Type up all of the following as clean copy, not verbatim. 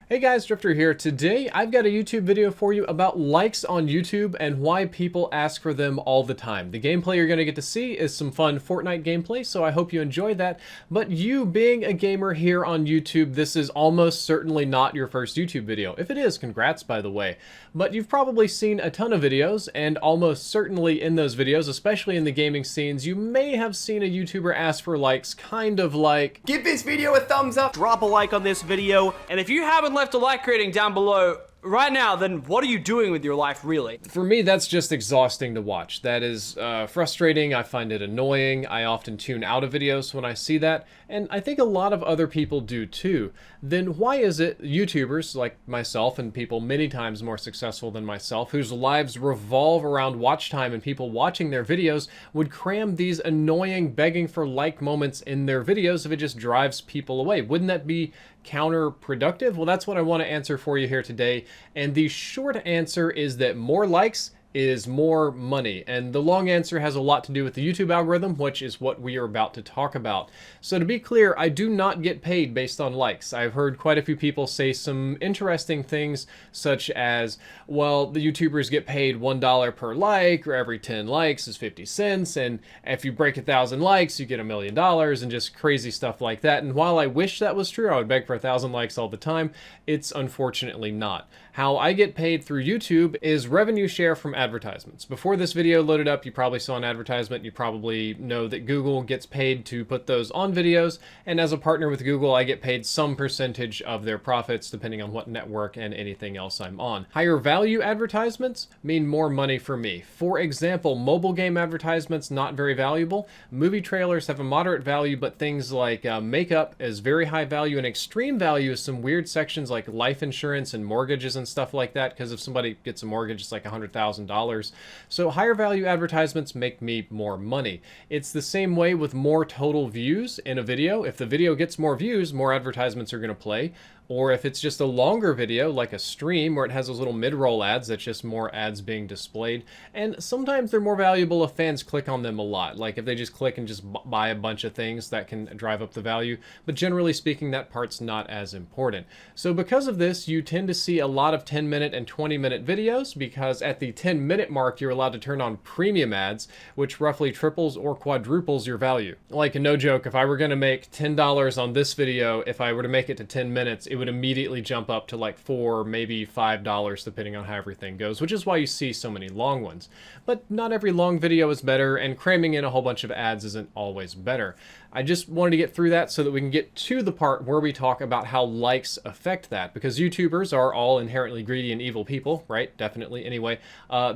Hey guys, Drifter here. Today I've got a YouTube video for you about likes on YouTube and why people ask for them all the time. The gameplay you're going to get to see is some fun Fortnite gameplay, so I hope you enjoy that. But you being a gamer here on YouTube, this is almost certainly not your first YouTube video. If it is, congrats by the way. But you've probably seen a ton of videos, and almost certainly in those videos, especially in the gaming scenes, you may have seen a YouTuber ask for likes kind of like, give this video a thumbs up, drop a like on this video, and if you haven't left a like rating down below right now, then what are you doing with your life, really? For me, that's just exhausting to watch. That is frustrating. I find it annoying. I often tune out of videos when I see that, and I think a lot of other people do too. Then why is it YouTubers like myself and people many times more successful than myself, whose lives revolve around watch time and people watching their videos, would cram these annoying begging for like moments in their videos if it just drives people away? Wouldn't that be counterproductive? Well, that's what I want to answer for you here today. And the short answer is that more likes is more money. And the long answer has a lot to do with the YouTube algorithm, which is what we are about to talk about. So to be clear, I do not get paid based on likes. I've heard quite a few people say some interesting things, such as, well, the YouTubers get paid $1 per like, or every 10 likes is 50 cents, and if you break 1,000 likes, you get $1 million, and just crazy stuff like that. And while I wish that was true, I would beg for 1,000 likes all the time, it's unfortunately not. How I get paid through YouTube is revenue share from advertisements. Before this video loaded up, you probably saw an advertisement. You probably know that Google gets paid to put those on videos, and as a partner with Google, I get paid some percentage of their profits depending on what network and anything else I'm on. Higher value advertisements mean more money for me. For example, mobile game advertisements, not very valuable. Movie trailers have a moderate value, but things like makeup is very high value, and extreme value is some weird sections like life insurance and mortgages and stuff like that, because if somebody gets a mortgage, it's like $100,000. So higher value advertisements make me more money. It's the same way with more total views in a video. If the video gets more views, more advertisements are going to play. Or if it's just a longer video, like a stream, where it has those little mid-roll ads, that's just more ads being displayed. And sometimes they're more valuable if fans click on them a lot. Like if they just click and just buy a bunch of things, that can drive up the value. But generally speaking, that part's not as important. So because of this, you tend to see a lot of 10-minute and 20-minute videos, because at the 10-minute mark, you're allowed to turn on premium ads, which roughly triples or quadruples your value. Like, no joke, if I were going to make $10 on this video, if I were to make it to 10 minutes, it would immediately jump up to like $4, maybe $5, depending on how everything goes, which is why you see so many long ones. But not every long video is better, and cramming in a whole bunch of ads isn't always better. I just wanted to get through that so that we can get to the part where we talk about how likes affect that, because YouTubers are all inherently greedy and evil people, right? Definitely. Anyway,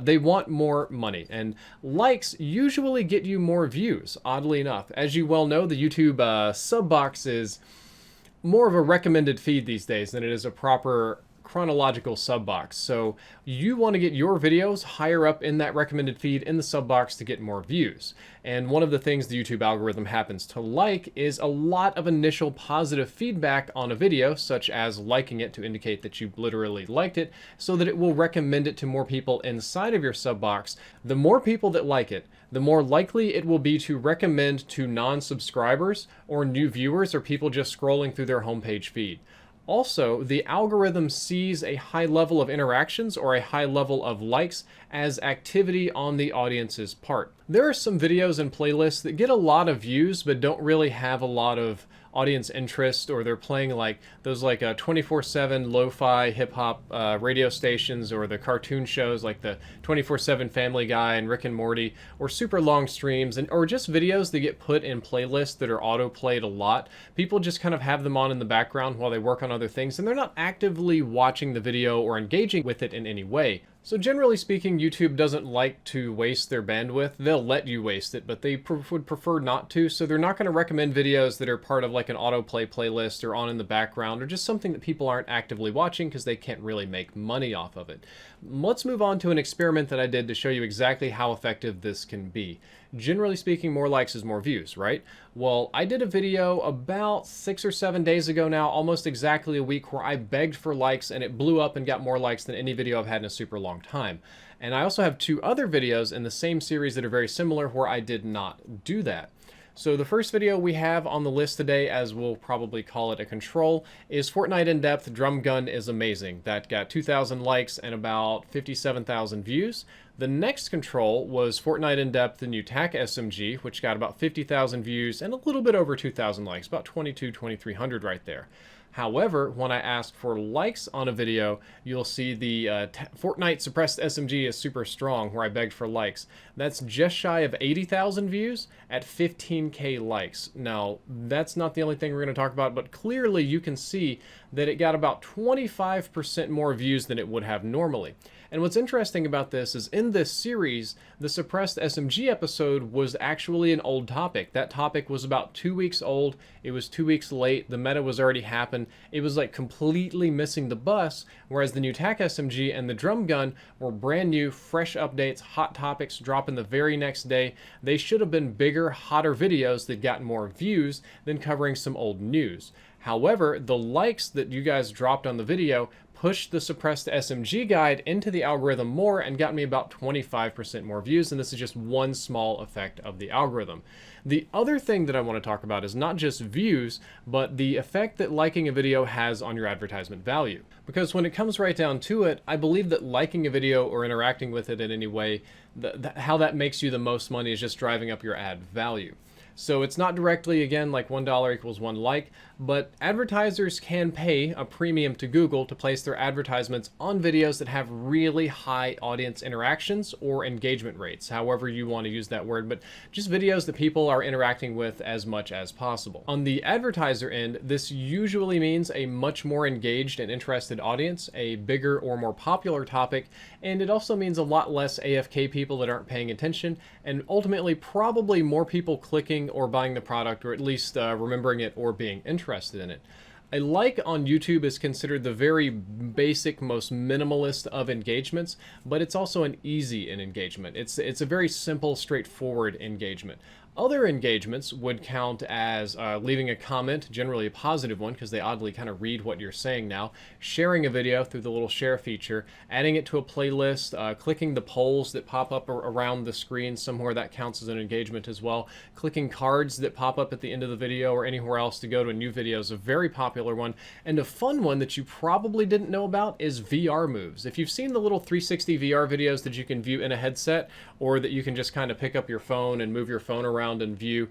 they want more money, and likes usually get you more views, oddly enough. As you well know, the YouTube sub box is more of a recommended feed these days than it is a proper chronological sub box. So you want to get your videos higher up in that recommended feed in the sub box to get more views. And one of the things the YouTube algorithm happens to like is a lot of initial positive feedback on a video, such as liking it to indicate that you literally liked it, so that it will recommend it to more people inside of your sub box. The more people that like it, the more likely it will be to recommend to non-subscribers or new viewers or people just scrolling through their homepage feed. Also, the algorithm sees a high level of interactions or a high level of likes as activity on the audience's part. There are some videos and playlists that get a lot of views but don't really have a lot of audience interest, or they're playing like those 24/7 lo-fi hip-hop radio stations, or the cartoon shows like the 24/7 Family Guy and Rick and Morty, or super long streams, or just videos that get put in playlists that are auto-played a lot. People just kind of have them on in the background while they work on other things, and they're not actively watching the video or engaging with it in any way. So generally speaking, YouTube doesn't like to waste their bandwidth. They'll let you waste it, but they would prefer not to. So they're not going to recommend videos that are part of like an autoplay playlist or on in the background, or just something that people aren't actively watching because they can't really make money off of it. Let's move on to an experiment that I did to show you exactly how effective this can be. Generally speaking, more likes is more views, right? Well, I did a video about 6 or 7 days ago now, almost exactly a week, where I begged for likes, and it blew up and got more likes than any video I've had in a super long time. And I also have 2 other videos in the same series that are very similar where I did not do that. So the first video we have on the list today, as we'll probably call it a control, is Fortnite In-Depth Drum Gun is Amazing. That got 2,000 likes and about 57,000 views. The next control was Fortnite In-Depth the new TAC SMG, which got about 50,000 views and a little bit over 2,000 likes, about 2,300 right there. However, when I ask for likes on a video, you'll see the Fortnite suppressed SMG is super strong, where I begged for likes. That's just shy of 80,000 views at 15K likes. Now, that's not the only thing we're going to talk about, but clearly you can see that it got about 25% more views than it would have normally. And what's interesting about this is in this series, the suppressed SMG episode was actually an old topic. That topic was about 2 weeks old. It was 2 weeks late. The meta was already happened. It was like completely missing the bus, whereas the new TAC SMG and the drum gun were brand new, fresh updates, hot topics, dropping the very next day. They should have been bigger, hotter videos that got more views than covering some old news. However, the likes that you guys dropped on the video pushed the suppressed SMG guide into the algorithm more and got me about 25% more views, and this is just one small effect of the algorithm. The other thing that I want to talk about is not just views, but the effect that liking a video has on your advertisement value. Because when it comes right down to it, I believe that liking a video or interacting with it in any way, how that makes you the most money is just driving up your ad value. So it's not directly, again, like $1 equals 1 like, but advertisers can pay a premium to Google to place their advertisements on videos that have really high audience interactions or engagement rates, however you want to use that word, but just videos that people are interacting with as much as possible. On the advertiser end, this usually means a much more engaged and interested audience, a bigger or more popular topic, and it also means a lot less AFK people that aren't paying attention, and ultimately probably more people clicking or buying the product, or at least remembering it or being interested in it. A like on YouTube is considered the very basic, most minimalist of engagements, but it's also an easy engagement. It's a very simple, straightforward engagement. Other engagements would count as leaving a comment, generally a positive one because they oddly kind of read what you're saying now, sharing a video through the little share feature, adding it to a playlist, clicking the polls that pop up around the screen somewhere, that counts as an engagement as well, clicking cards that pop up at the end of the video or anywhere else to go to a new video is a very popular one. And a fun one that you probably didn't know about is VR moves. If you've seen the little 360 VR videos that you can view in a headset, or that you can just kind of pick up your phone and move your phone around and view,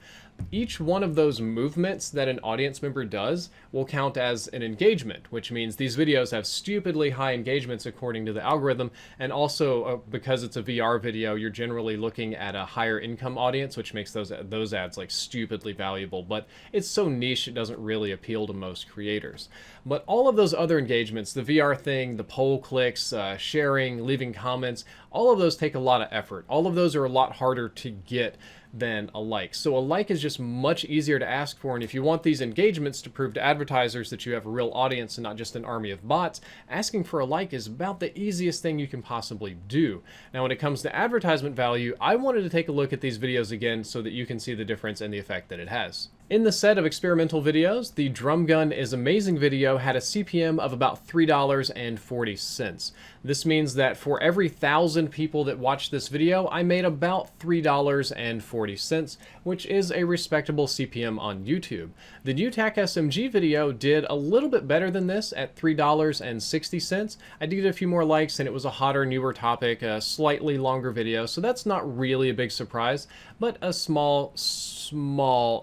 each one of those movements that an audience member does will count as an engagement, which means these videos have stupidly high engagements according to the algorithm. And also because it's a VR video, you're generally looking at a higher income audience, which makes those ads like stupidly valuable, but it's so niche it doesn't really appeal to most creators. But all of those other engagements, the VR thing, the poll clicks, sharing, leaving comments, all of those take a lot of effort. All of those are a lot harder to get than a like. So a like is just much easier to ask for, and if you want these engagements to prove to advertisers that you have a real audience and not just an army of bots, asking for a like is about the easiest thing you can possibly do. Now when it comes to advertisement value, I wanted to take a look at these videos again so that you can see the difference and the effect that it has. In the set of experimental videos, the Drum Gun is Amazing video had a CPM of about $3.40. This means that for every 1,000 people that watched this video, I made about $3.40, which is a respectable CPM on YouTube. The new TAC SMG video did a little bit better than this at $3.60. I did get a few more likes and it was a hotter, newer topic, a slightly longer video, so that's not really a big surprise, but a small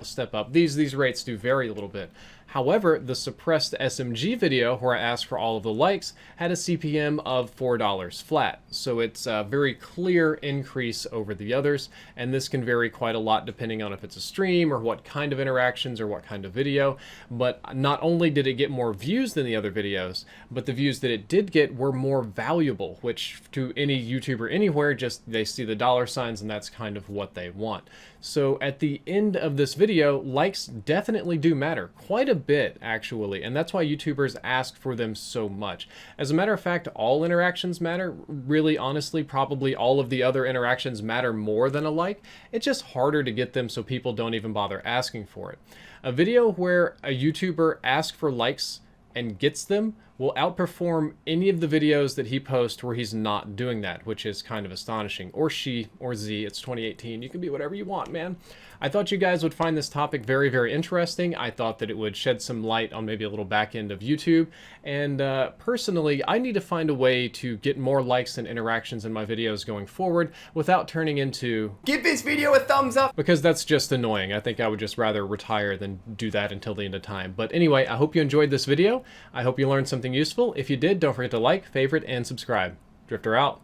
step up. These rates do vary a little bit. However, the suppressed SMG video, where I asked for all of the likes, had a CPM of $4 flat. So it's a very clear increase over the others, and this can vary quite a lot depending on if it's a stream or what kind of interactions or what kind of video. But not only did it get more views than the other videos, but the views that it did get were more valuable, which to any YouTuber anywhere, just they see the dollar signs and that's kind of what they want. So at the end of this video, likes definitely do matter, quite a bit actually, and that's why YouTubers ask for them so much. As a matter of fact, all interactions matter. Really, honestly, probably all of the other interactions matter more than a like. It's just harder to get them, so people don't even bother asking for it. A video where a YouTuber asks for likes and gets them will outperform any of the videos that he posts where he's not doing that, which is kind of astonishing. Or she, or Z, it's 2018. You can be whatever you want, man. I thought you guys would find this topic very, very interesting. I thought that it would shed some light on maybe a little back end of YouTube. And personally, I need to find a way to get more likes and interactions in my videos going forward without turning into Give this video a thumbs up, because that's just annoying. I think I would just rather retire than do that until the end of time. But anyway, I hope you enjoyed this video. I hope you learned something useful. If you did, don't forget to like, favorite, and subscribe. Drifter out.